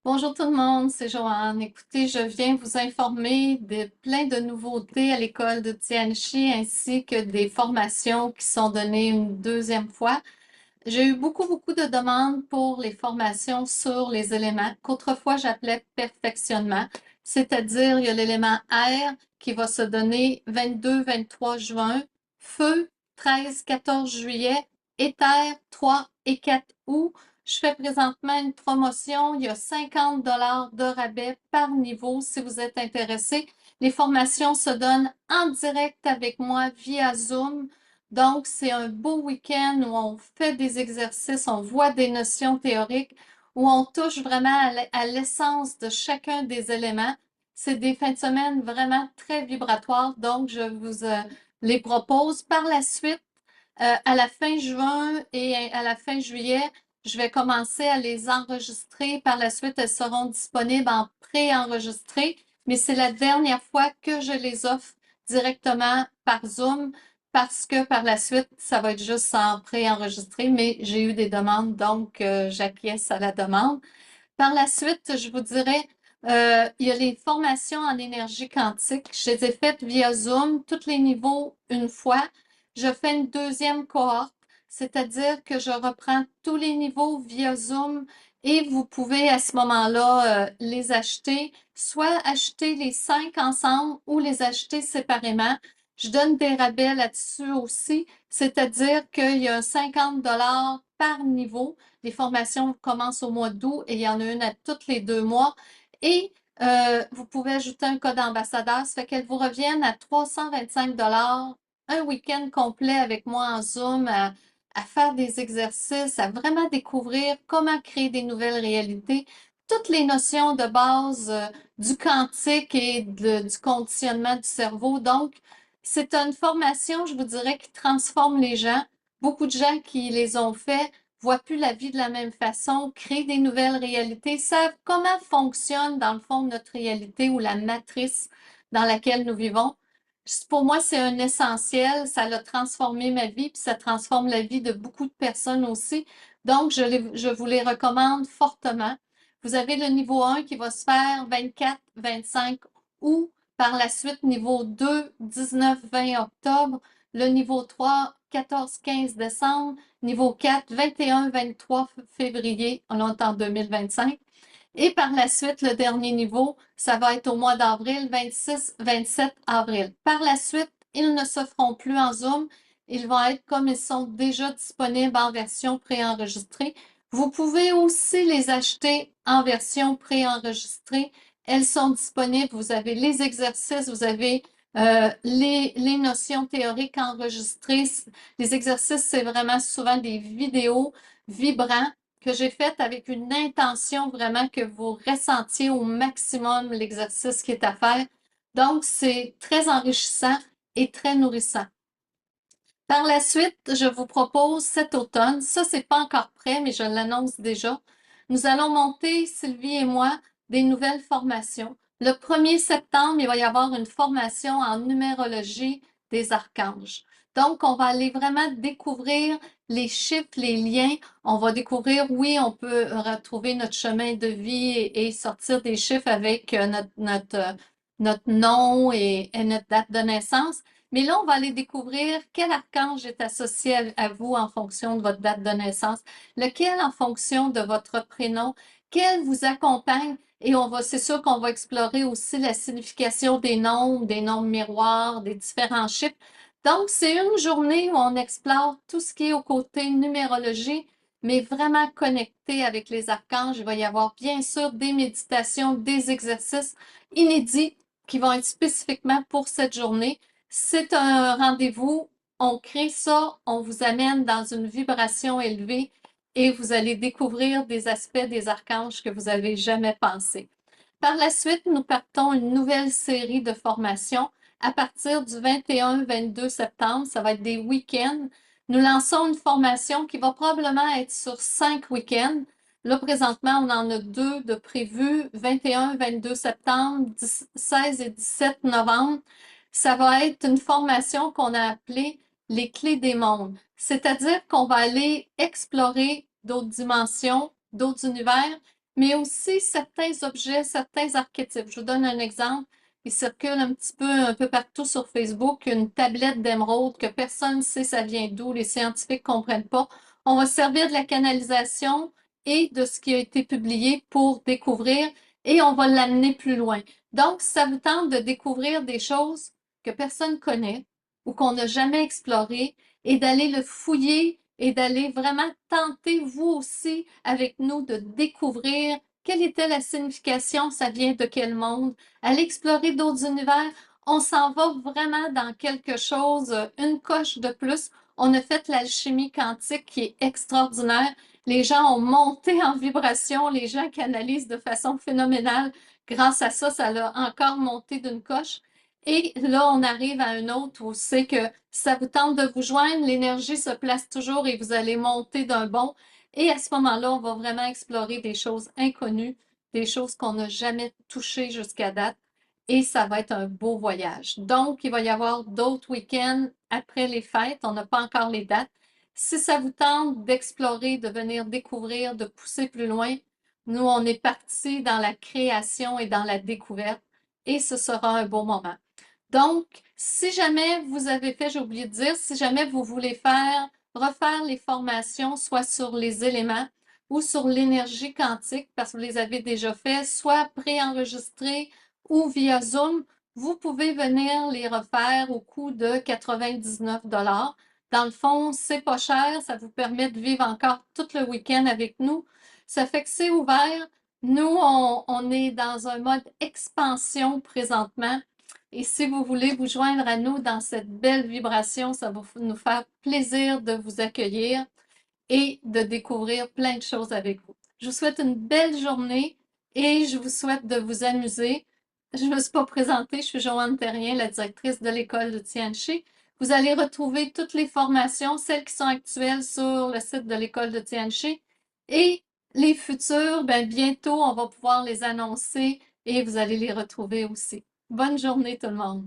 Bonjour tout le monde, c'est Joanne. Écoutez, je viens vous informer de plein de nouveautés à l'école de Tianchi ainsi que des formations qui sont données une deuxième fois. J'ai eu beaucoup de demandes pour les formations sur les éléments qu'autrefois j'appelais perfectionnement, c'est-à-dire il y a l'élément air qui va se donner 22-23 juin, feu 13-14 juillet, éther 3 et 4 août. Je fais présentement une promotion, il y a 50 de rabais par niveau si vous êtes intéressé. Les formations se donnent en direct avec moi via Zoom. Donc, c'est un beau week-end où on fait des exercices, on voit des notions théoriques, où on touche vraiment à l'essence de chacun des éléments. C'est des fins de semaine vraiment très vibratoires, donc je vous les propose. Par la suite, à la fin juin et à la fin juillet, je vais commencer à les enregistrer. Par la suite, elles seront disponibles en pré-enregistré, mais c'est la dernière fois que je les offre directement par Zoom parce que par la suite, ça va être juste en pré-enregistré, mais j'ai eu des demandes, donc j'acquiesce à la demande. Par la suite, je vous dirais, il y a les formations en énergie quantique. Je les ai faites via Zoom, tous les niveaux une fois. Je fais une deuxième cohorte, c'est-à-dire que je reprends tous les niveaux via Zoom et vous pouvez à ce moment-là les acheter, soit acheter les 5 ensemble ou les acheter séparément. Je donne des rabais là-dessus aussi, c'est-à-dire qu'il y a un 50 par niveau. Les formations commencent au mois d'août et il y en a une à tous les 2 mois. Et vous pouvez ajouter un code ambassadeur, ça fait qu'elles vous reviennent à 325 un week-end complet avec moi en Zoom à faire des exercices, à vraiment découvrir comment créer des nouvelles réalités, toutes les notions de base du quantique et du conditionnement du cerveau. Donc, c'est une formation, je vous dirais, qui transforme les gens. Beaucoup de gens qui les ont fait voient plus la vie de la même façon, créent des nouvelles réalités, savent comment fonctionne dans le fond notre réalité ou la matrice dans laquelle nous vivons. Pour moi, c'est un essentiel. Ça a transformé ma vie, puis ça transforme la vie de beaucoup de personnes aussi. Donc, je vous les recommande fortement. Vous avez le niveau 1 qui va se faire 24, 25 août. Par la suite, niveau 2, 19, 20 octobre. Le niveau 3, 14, 15 décembre. Niveau 4, 21, 23 février. On est en 2025. Et par la suite, le dernier niveau, ça va être au mois d'avril, 26, 27 avril. Par la suite, ils ne se feront plus en Zoom. Ils vont être comme ils sont déjà disponibles en version préenregistrée. Vous pouvez aussi les acheter en version préenregistrée. Elles sont disponibles. Vous avez les exercices, vous avez les notions théoriques enregistrées. Les exercices, c'est vraiment souvent des vidéos vibrants que j'ai faites avec une intention vraiment que vous ressentiez au maximum l'exercice qui est à faire. Donc, c'est très enrichissant et très nourrissant. Par la suite, je vous propose cet automne, ça c'est pas encore prêt, mais je l'annonce déjà. Nous allons monter, Sylvie et moi, des nouvelles formations. Le 1er septembre, il va y avoir une formation en numérologie des archanges. Donc, on va aller vraiment découvrir les chiffres, les liens. On va découvrir, oui, on peut retrouver notre chemin de vie et sortir des chiffres avec notre nom et notre date de naissance. Mais là, on va aller découvrir quel archange est associé à vous en fonction de votre date de naissance, lequel en fonction de votre prénom, quel vous accompagne. Et c'est sûr qu'on va explorer aussi la signification des nombres miroirs, des différents chiffres. Donc, c'est une journée où on explore tout ce qui est au côté numérologie, mais vraiment connecté avec les archanges. Il va y avoir bien sûr des méditations, des exercices inédits qui vont être spécifiquement pour cette journée. C'est un rendez-vous, on crée ça, on vous amène dans une vibration élevée et vous allez découvrir des aspects des archanges que vous n'avez jamais pensé. Par la suite, nous partons une nouvelle série de formations à partir du 21-22 septembre. Ça va être des week-ends. Nous lançons une formation qui va probablement être sur 5 week-ends. Là, présentement, on en a 2 de prévus, 21-22 septembre, 16 et 17 novembre. Ça va être une formation qu'on a appelée les clés des mondes. C'est-à-dire qu'on va aller explorer d'autres dimensions, d'autres univers, mais aussi certains objets, certains archétypes. Je vous donne un exemple. Il circule un peu partout sur Facebook, une tablette d'émeraude que personne ne sait ça vient d'où, les scientifiques ne comprennent pas. On va se servir de la canalisation et de ce qui a été publié pour découvrir et on va l'amener plus loin. Donc, si ça vous tente de découvrir des choses que personne ne connaît ou qu'on n'a jamais explorées et d'aller le fouiller et d'aller vraiment tenter vous aussi avec nous de découvrir quelle était la signification, ça vient de quel monde, aller explorer d'autres univers, on s'en va vraiment dans quelque chose, une coche de plus. On a fait l'alchimie quantique qui est extraordinaire. Les gens ont monté en vibration, les gens canalisent de façon phénoménale. Grâce à ça, ça l'a encore monté d'une coche. Et là, on arrive à un autre où c'est que si ça vous tente de vous joindre, l'énergie se place toujours et vous allez monter d'un bond. Et à ce moment-là, on va vraiment explorer des choses inconnues, des choses qu'on n'a jamais touchées jusqu'à date. Et ça va être un beau voyage. Donc, il va y avoir d'autres week-ends après les fêtes. On n'a pas encore les dates. Si ça vous tente d'explorer, de venir découvrir, de pousser plus loin, nous, on est parti dans la création et dans la découverte et ce sera un beau moment. Donc, si jamais vous avez fait, j'ai oublié de dire, si jamais vous voulez refaire les formations, soit sur les éléments ou sur l'énergie quantique, parce que vous les avez déjà fait, soit préenregistrés ou via Zoom, vous pouvez venir les refaire au coût de 99 dollars. Dans le fond, c'est pas cher, ça vous permet de vivre encore tout le week-end avec nous. Ça fait que c'est ouvert. Nous, on est dans un mode expansion présentement. Et si vous voulez vous joindre à nous dans cette belle vibration, ça va nous faire plaisir de vous accueillir et de découvrir plein de choses avec vous. Je vous souhaite une belle journée et je vous souhaite de vous amuser. Je ne me suis pas présentée, je suis Joanne Terrien, la directrice de l'école de Tianchi. Vous allez retrouver toutes les formations, celles qui sont actuelles sur le site de l'école de Tianchi et les futures, bientôt on va pouvoir les annoncer et vous allez les retrouver aussi. Bonne journée tout le monde.